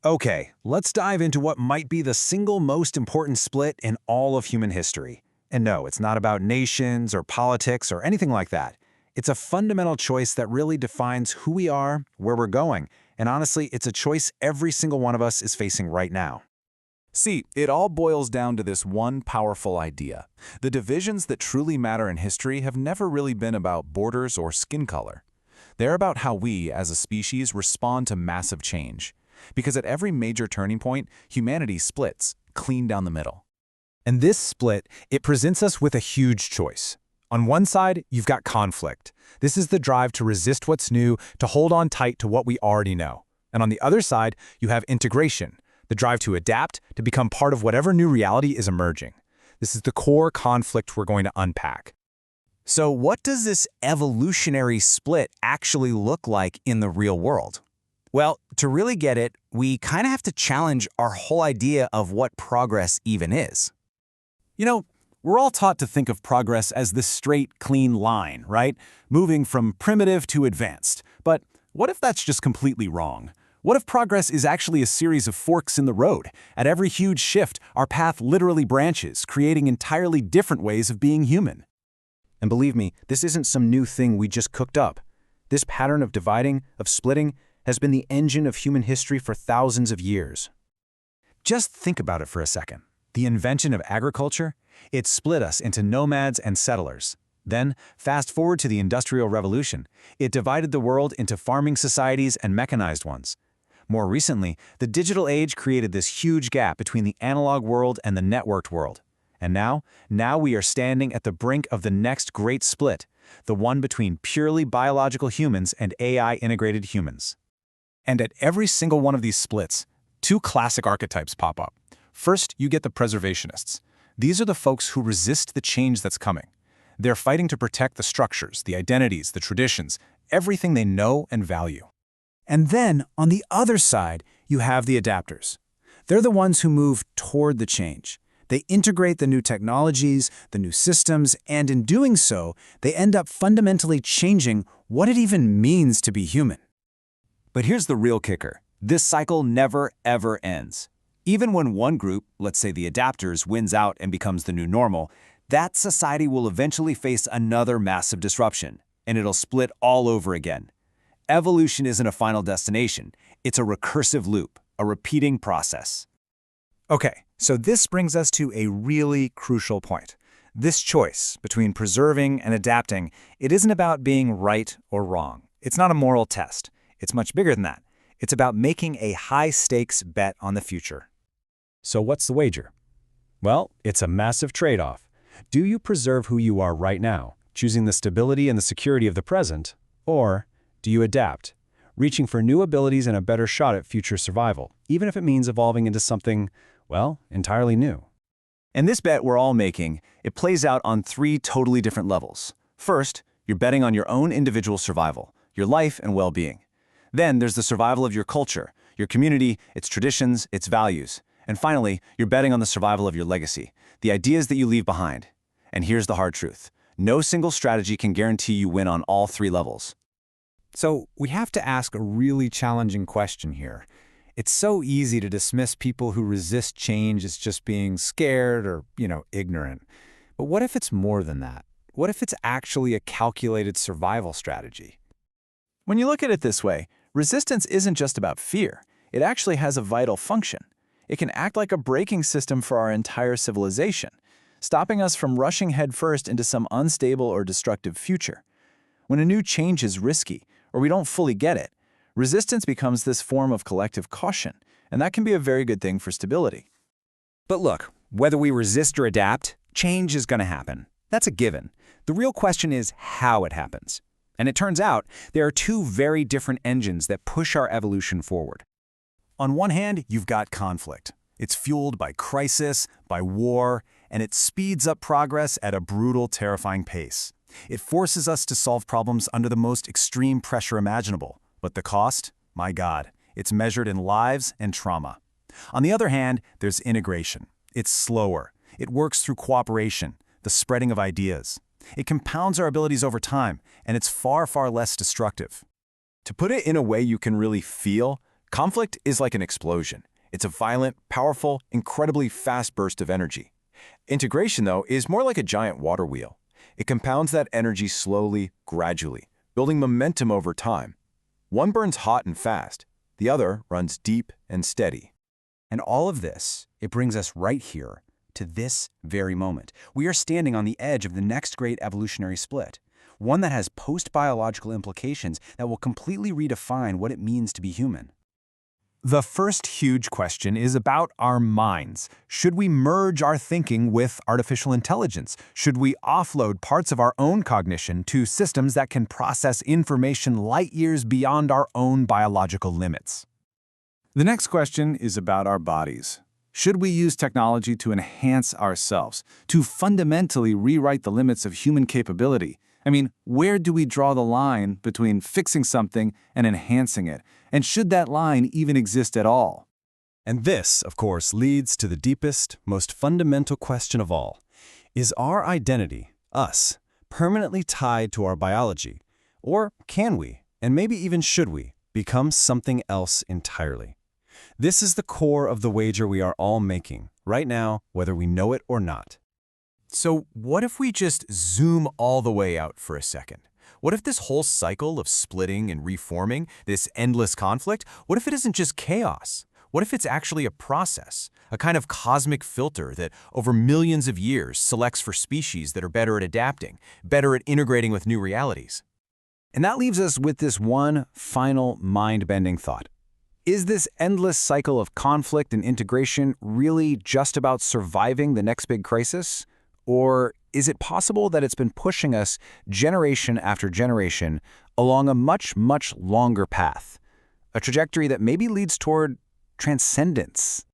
Okay, let's dive into what might be the single most important split in all of human history. And no, it's not about nations or politics or anything like that. It's a fundamental choice that really defines who we are, where we're going, and honestly, it's a choice every single one of us is facing right now. See, it all boils down to this one powerful idea. The divisions that truly matter in history have never really been about borders or skin color. They're about how we, as a species, respond to massive change. Because at every major turning point, humanity splits, clean down the middle. And this split, it presents us with a huge choice. On one side, you've got conflict. This is the drive to resist what's new, to hold on tight to what we already know. And on the other side, you have integration, the drive to adapt, to become part of whatever new reality is emerging. This is the core conflict we're going to unpack. So what does this evolutionary split actually look like in the real world? Well, to really get it, we kind of have to challenge our whole idea of what progress even is. You know, we're all taught to think of progress as this straight, clean line, right? Moving from primitive to advanced. But what if that's just completely wrong? What if progress is actually a series of forks in the road? At every huge shift, our path literally branches, creating entirely different ways of being human. And believe me, this isn't some new thing we just cooked up. This pattern of dividing, of splitting, has been the engine of human history for thousands of years. Just think about it for a second. The invention of agriculture, it split us into nomads and settlers. Then, fast forward to the Industrial Revolution, it divided the world into farming societies and mechanized ones. More recently, the digital age created this huge gap between the analog world and the networked world. And now we are standing at the brink of the next great split, the one between purely biological humans and AI-integrated humans. And at every single one of these splits, two classic archetypes pop up. First, you get the preservationists. These are the folks who resist the change that's coming. They're fighting to protect the structures, the identities, the traditions, everything they know and value. And then, on the other side, you have the adapters. They're the ones who move toward the change. They integrate the new technologies, the new systems, and in doing so, they end up fundamentally changing what it even means to be human. But here's the real kicker. This cycle never, ever ends. Even when one group, let's say the adapters, wins out and becomes the new normal, that society will eventually face another massive disruption, and it'll split all over again. Evolution isn't a final destination. It's a recursive loop, a repeating process. Okay, so this brings us to a really crucial point. This choice between preserving and adapting, it isn't about being right or wrong. It's not a moral test. It's much bigger than that. It's about making a high-stakes bet on the future. So what's the wager? Well, it's a massive trade-off. Do you preserve who you are right now, choosing the stability and the security of the present, or do you adapt, reaching for new abilities and a better shot at future survival, even if it means evolving into something, well, entirely new? And this bet we're all making, it plays out on three totally different levels. First, you're betting on your own individual survival, your life and well-being. Then there's the survival of your culture, your community, its traditions, its values. And finally, you're betting on the survival of your legacy, the ideas that you leave behind. And here's the hard truth. No single strategy can guarantee you win on all three levels. So we have to ask a really challenging question here. It's so easy to dismiss people who resist change as just being scared or, ignorant. But what if it's more than that? What if it's actually a calculated survival strategy? When you look at it this way, resistance isn't just about fear. It actually has a vital function. It can act like a braking system for our entire civilization, stopping us from rushing headfirst into some unstable or destructive future. When a new change is risky, or we don't fully get it, resistance becomes this form of collective caution, and that can be a very good thing for stability. But look, whether we resist or adapt, change is going to happen. That's a given. The real question is how it happens. And it turns out there are two very different engines that push our evolution forward. On one hand, you've got conflict. It's fueled by crisis, by war, and it speeds up progress at a brutal, terrifying pace. It forces us to solve problems under the most extreme pressure imaginable. But the cost? My God, it's measured in lives and trauma. On the other hand, there's integration. It's slower. It works through cooperation, the spreading of ideas. It compounds our abilities over time, and it's far, far less destructive. To put it in a way you can really feel, Conflict is like an explosion. It's a violent, powerful, incredibly fast burst of energy. Integration, though, is more like a giant water wheel. It compounds that energy slowly, gradually, building momentum over time. One burns hot and fast. The other runs deep and steady. And all of this, it brings us right here to this very moment. We are standing on the edge of the next great evolutionary split, one that has post-biological implications that will completely redefine what it means to be human. The first huge question is about our minds. Should we merge our thinking with artificial intelligence? Should we offload parts of our own cognition to systems that can process information light years beyond our own biological limits? The next question is about our bodies. Should we use technology to enhance ourselves, to fundamentally rewrite the limits of human capability? I mean, where do we draw the line between fixing something and enhancing it? And should that line even exist at all? And this, of course, leads to the deepest, most fundamental question of all. Is our identity, us, permanently tied to our biology? Or can we, and maybe even should we, become something else entirely? This is the core of the wager we are all making, right now, whether we know it or not. So what if we just zoom all the way out for a second? What if this whole cycle of splitting and reforming, this endless conflict, what if it isn't just chaos? What if it's actually a process, a kind of cosmic filter that over millions of years selects for species that are better at adapting, better at integrating with new realities? And that leaves us with this one final mind-bending thought. Is this endless cycle of conflict and integration really just about surviving the next big crisis? Or is it possible that it's been pushing us generation after generation along a much, much longer path? A trajectory that maybe leads toward transcendence?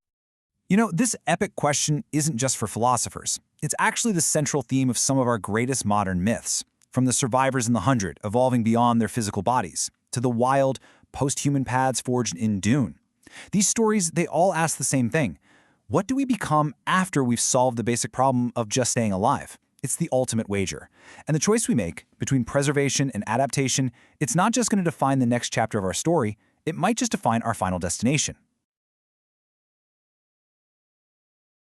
You know, this epic question isn't just for philosophers. It's actually the central theme of some of our greatest modern myths, from the survivors in the 100 evolving beyond their physical bodies, to the wild, post-human paths forged in Dune. These stories, they all ask the same thing. What do we become after we've solved the basic problem of just staying alive? It's the ultimate wager. And the choice we make between preservation and adaptation, it's not just going to define the next chapter of our story, it might just define our final destination.